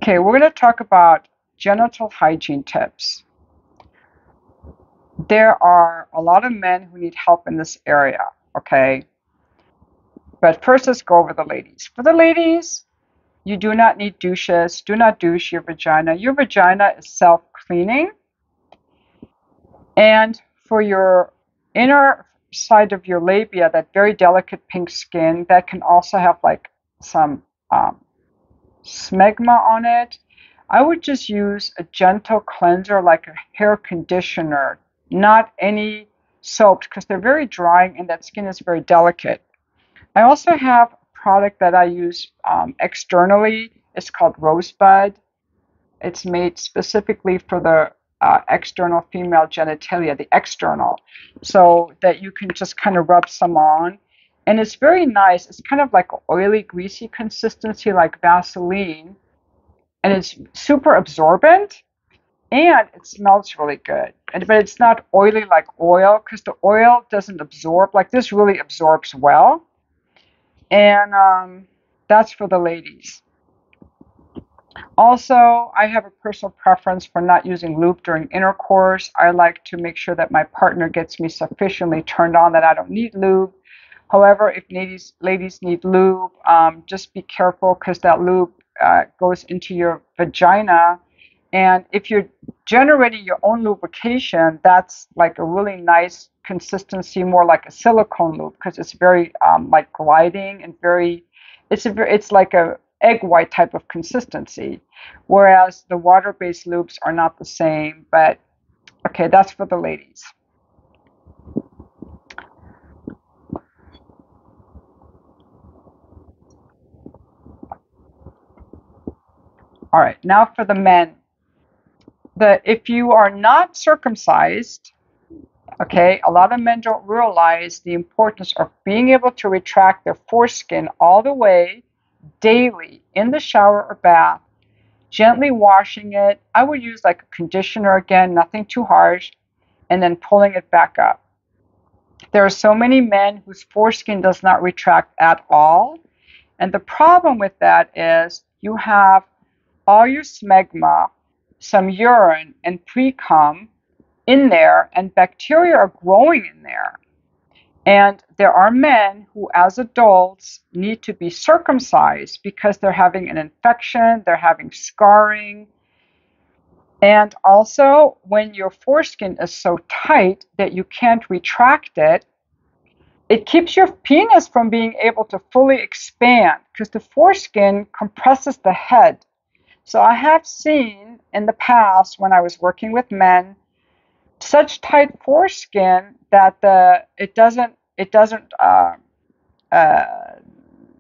Okay, we're going to talk about genital hygiene tips. There are a lot of men who need help in this area, okay? But first, let's go over the ladies. For the ladies, you do not need douches. Do not douche your vagina. Your vagina is self-cleaning. And for your inner side of your labia, that very delicate pink skin, that can also have like some smegma on it, I would just use a gentle cleanser like a hair conditioner, not any soaps, because they're very drying and that skin is very delicate. I also have a product that I use externally. It's called Rosebud. It's made specifically for the external female genitalia, the external, so that you can just kind of rub some on. And it's very nice. It's kind of like an oily, greasy consistency like Vaseline. And it's super absorbent. And it smells really good. But it's not oily like oil, because the oil doesn't absorb. Like this really absorbs well. And that's for the ladies. Also, I have a personal preference for not using lube during intercourse. I like to make sure that my partner gets me sufficiently turned on that I don't need lube. However, if ladies need lube, just be careful, because that lube goes into your vagina. And if you're generating your own lubrication, that's like a really nice consistency, more like a silicone lube, because it's very like gliding and it's like a egg white type of consistency, whereas the water-based lubes are not the same. But okay, that's for the ladies. All right, now for the men. If you are not circumcised, okay, a lot of men don't realize the importance of being able to retract their foreskin all the way daily in the shower or bath, gently washing it. I would use like a conditioner again, nothing too harsh, and then pulling it back up. There are so many men whose foreskin does not retract at all. And the problem with that is you have all your smegma, some urine, and pre-cum in there, and bacteria are growing in there. And there are men who, as adults, need to be circumcised because they're having an infection, they're having scarring. And also, when your foreskin is so tight that you can't retract it, it keeps your penis from being able to fully expand, because the foreskin compresses the head. So I have seen in the past, when I was working with men, such tight foreskin that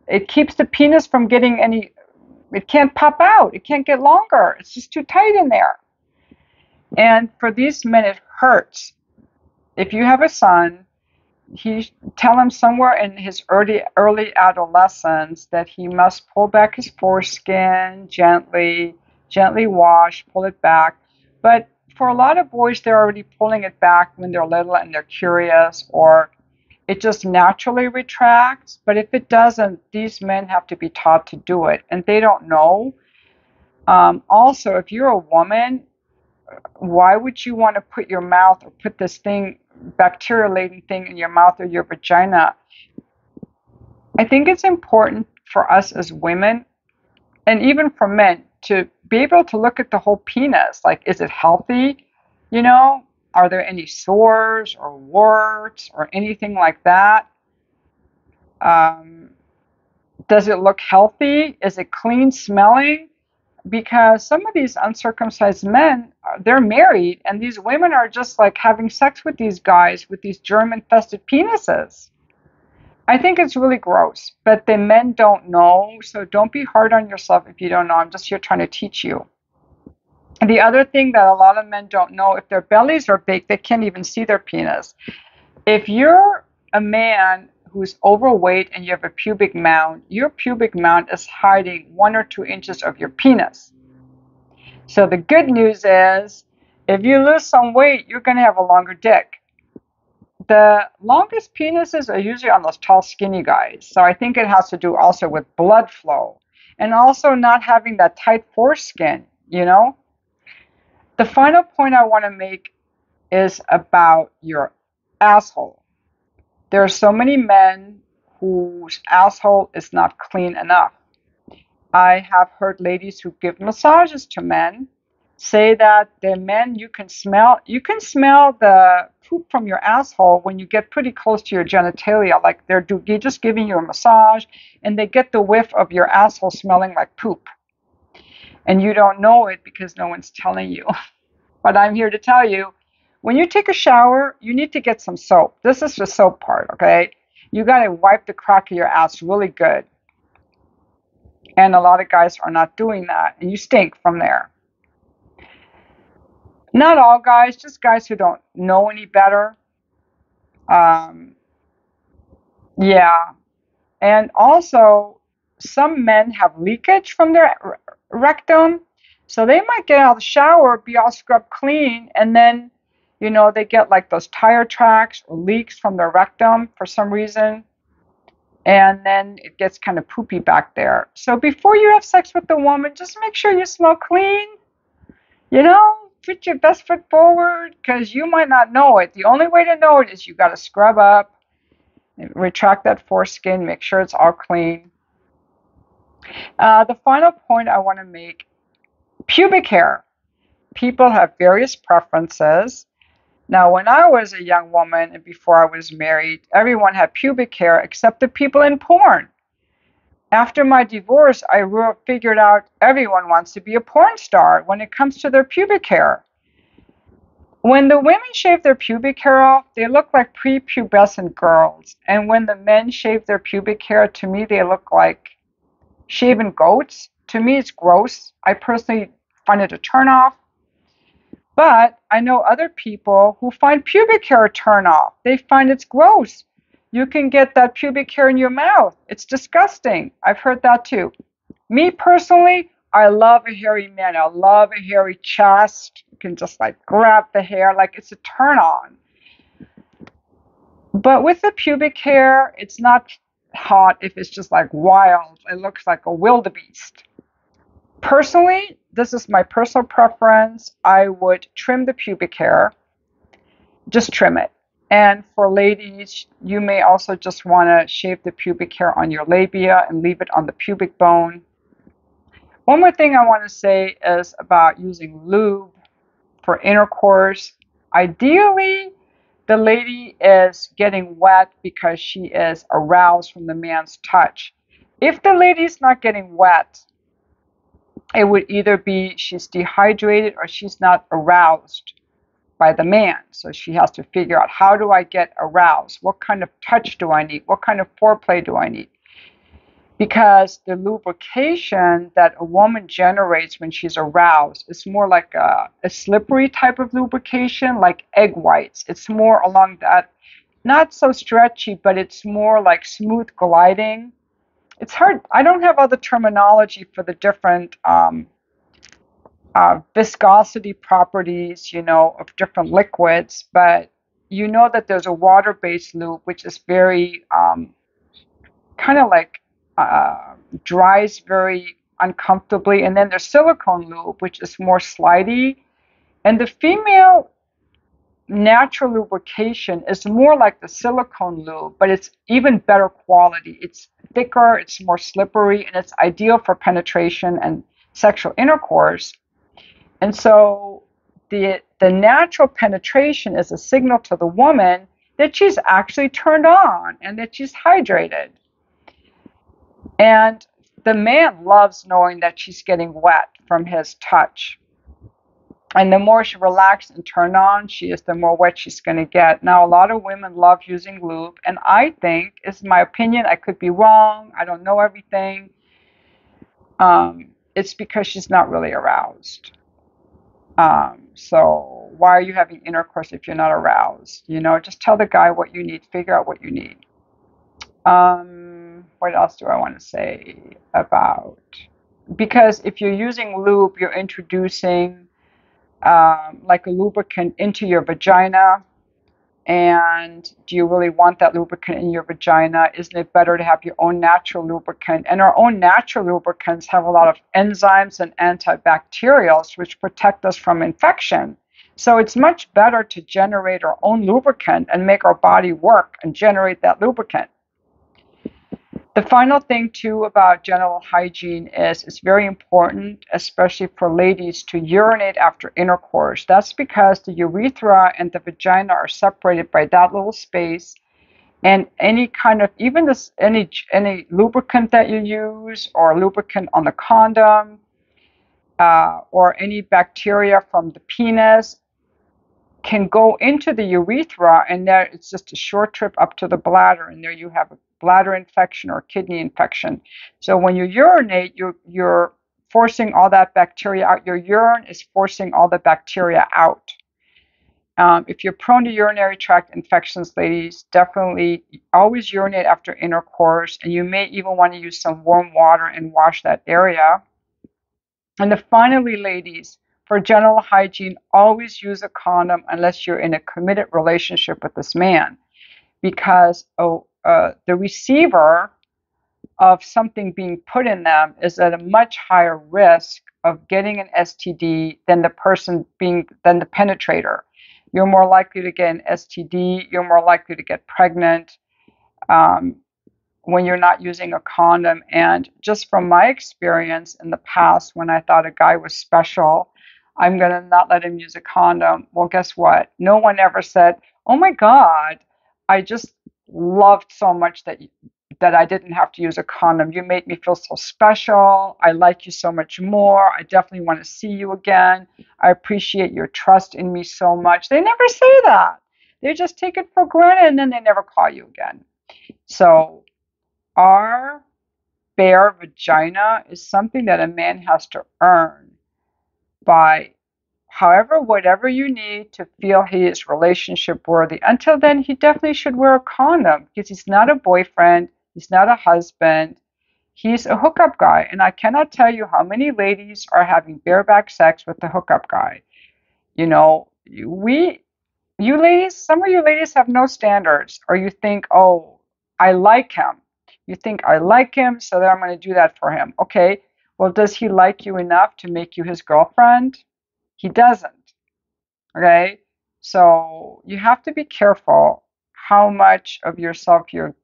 it keeps the penis from getting any. It can't pop out. It can't get longer. It's just too tight in there. And for these men, it hurts. If you have a son, tell him somewhere in his early adolescence that he must pull back his foreskin gently wash, pull it back. But for a lot of boys, they're already pulling it back when they're little and they're curious, or it just naturally retracts. But if it doesn't, these men have to be taught to do it, and they don't know. Also, if you're a woman, why would you want to put your mouth or put this thing, bacteria-laden thing, in your mouth or your vagina? I think it's important for us as women, and even for men, to be able to look at the whole penis. Like, is it healthy? You know, are there any sores or warts or anything like that? Does it look healthy? Is it clean smelling? Because some of these uncircumcised men, they're married, and these women are just like having sex with these guys with these germ-infested penises. I think it's really gross, but the men don't know, so don't be hard on yourself if you don't know. I'm just here trying to teach you. And the other thing that a lot of men don't know, if their bellies are big, they can't even see their penis. If you're a man who's overweight and you have a pubic mound, your pubic mound is hiding 1 or 2 inches of your penis. So the good news is, if you lose some weight, you're going to have a longer dick. The longest penises are usually on those tall, skinny guys. So I think it has to do also with blood flow. and also not having that tight foreskin, you know? The final point I want to make is about your asshole. There are so many men whose asshole is not clean enough. I have heard ladies who give massages to men say that the men you can smell the poop from your asshole when you get pretty close to your genitalia, like they're just giving you a massage, and they get the whiff of your asshole smelling like poop, and you don't know it because no one's telling you. But I'm here to tell you, when you take a shower, you need to get some soap. This is the soap part, okay? You got to wipe the crack of your ass really good. And a lot of guys are not doing that, and you stink from there. Not all guys, just guys who don't know any better. Um, yeah. And also, some men have leakage from their rectum. So they might get out of the shower, be all scrubbed clean, and then, they get like those tire tracks or leaks from their rectum for some reason. And then it gets kind of poopy back there. So before you have sex with the woman, just make sure you smell clean. Put your best foot forward because you might not know it. The only way to know it is you got to scrub up, retract that foreskin, make sure it's all clean. The final point I want to make, pubic hair. People have various preferences. Now, when I was a young woman and before I was married, everyone had pubic hair except the people in porn. After my divorce, I figured out everyone wants to be a porn star when it comes to their pubic hair. When the women shave their pubic hair off, they look like prepubescent girls. And when the men shave their pubic hair, to me, they look like shaven goats. To me, it's gross. I personally find it a turnoff. But I know other people who find pubic hair a turnoff. They find it's gross. You can get that pubic hair in your mouth. It's disgusting. I've heard that too. Me personally, I love a hairy man. I love a hairy chest. You can just like grab the hair like it's a turn on. But with the pubic hair, it's not hot if it's just like wild. It looks like a wildebeest. Personally, this is my personal preference. I would trim the pubic hair. Just trim it. And for ladies, you may also just want to shave the pubic hair on your labia and leave it on the pubic bone. One more thing I want to say is about using lube for intercourse. Ideally, the lady is getting wet because she is aroused from the man's touch. If the lady is not getting wet, it would either be she's dehydrated or she's not aroused by the man. So she has to figure out, how do I get aroused? What kind of touch do I need? What kind of foreplay do I need? Because the lubrication that a woman generates when she's aroused is more like a slippery type of lubrication, like egg whites. It's more along that, not so stretchy, but it's more like smooth gliding. It's hard. I don't have other terminology for the different viscosity properties, of different liquids, but you know that there's a water-based lube, which is very kind of like dries very uncomfortably, and then there's silicone lube, which is more slidey, and the female natural lubrication is more like the silicone lube, but it's even better quality. It's thicker, it's more slippery, and it's ideal for penetration and sexual intercourse. And so the natural penetration is a signal to the woman that she's actually turned on and that she's hydrated. And the man loves knowing that she's getting wet from his touch. And the more she relaxed and turned on she is, the more wet she's going to get. Now, a lot of women love using lube, and I think, it's my opinion, I could be wrong, I don't know everything, it's because she's not really aroused. So why are you having intercourse if you're not aroused? Just tell the guy what you need, figure out what you need. What else do I want to say about? Because if you're using lube, you're introducing like a lubricant into your vagina, And do you really want that lubricant in your vagina? Isn't it better to have your own natural lubricant? And our own natural lubricants have a lot of enzymes and antibacterials which protect us from infection. So it's much better to generate our own lubricant and make our body work and generate that lubricant. The final thing too about genital hygiene is it's very important, especially for ladies, to urinate after intercourse. That's because the urethra and the vagina are separated by that little space, and any kind of, even this, any lubricant that you use or lubricant on the condom, or any bacteria from the penis can go into the urethra, and there it's just a short trip up to the bladder, and there you have a bladder infection or kidney infection. So when you urinate, you're forcing all that bacteria out. Your urine is forcing all the bacteria out. If you're prone to urinary tract infections, ladies, definitely always urinate after intercourse, and you may even want to use some warm water and wash that area. And then finally, ladies, for genital hygiene, always use a condom unless you're in a committed relationship with this man, because the receiver of something being put in them is at a much higher risk of getting an STD than the penetrator. You're more likely to get an STD. You're more likely to get pregnant. When you're not using a condom. And just from my experience in the past, when I thought a guy was special, I'm going to not let him use a condom. Well, guess what? No one ever said, oh my God, I just loved so much that I didn't have to use a condom. You made me feel so special. I like you so much more. I definitely want to see you again. I appreciate your trust in me so much. They never say that. They just take it for granted, and then they never call you again. So our bare vagina is something that a man has to earn by whatever you need to feel he is relationship worthy. Until then, he definitely should wear a condom, because he's not a boyfriend, he's not a husband, he's a hookup guy. And I cannot tell you how many ladies are having bareback sex with the hookup guy. You know, you ladies, some of you ladies have no standards, or you think, oh, I like him. You think, I like him, so then I'm going to do that for him. Okay, well, does he like you enough to make you his girlfriend? He doesn't. Okay, so you have to be careful how much of yourself you're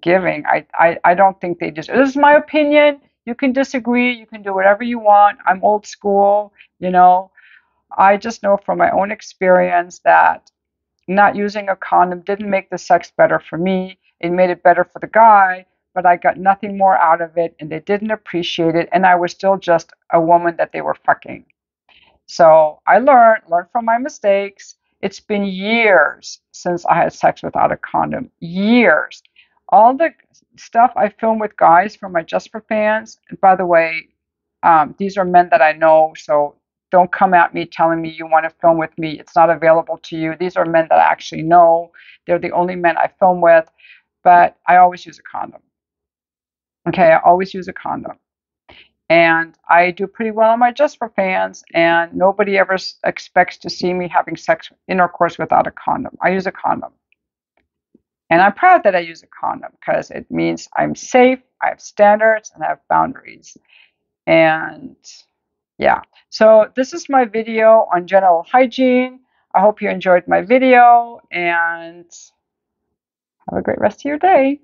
giving. I don't think they just. This is my opinion. You can disagree. You can do whatever you want. I'm old school. You know, I just know from my own experience that not using a condom didn't make the sex better for me. It made it better for the guy, but I got nothing more out of it, and they didn't appreciate it, and I was still just a woman that they were fucking. So I learned from my mistakes. It's been years since I had sex without a condom. Years. All the stuff I film with guys for my Just for fans, and by the way, these are men that I know, so don't come at me telling me you want to film with me. It's not available to you. These are men that I actually know. They're the only men I film with, but I always use a condom. Okay, I always use a condom. And I do pretty well on my Just for fans, and nobody ever expects to see me having intercourse without a condom. I use a condom. And I'm proud that I use a condom, because it means I'm safe, I have standards, and I have boundaries. And yeah, so this is my video on genital hygiene. I hope you enjoyed my video, and have a great rest of your day.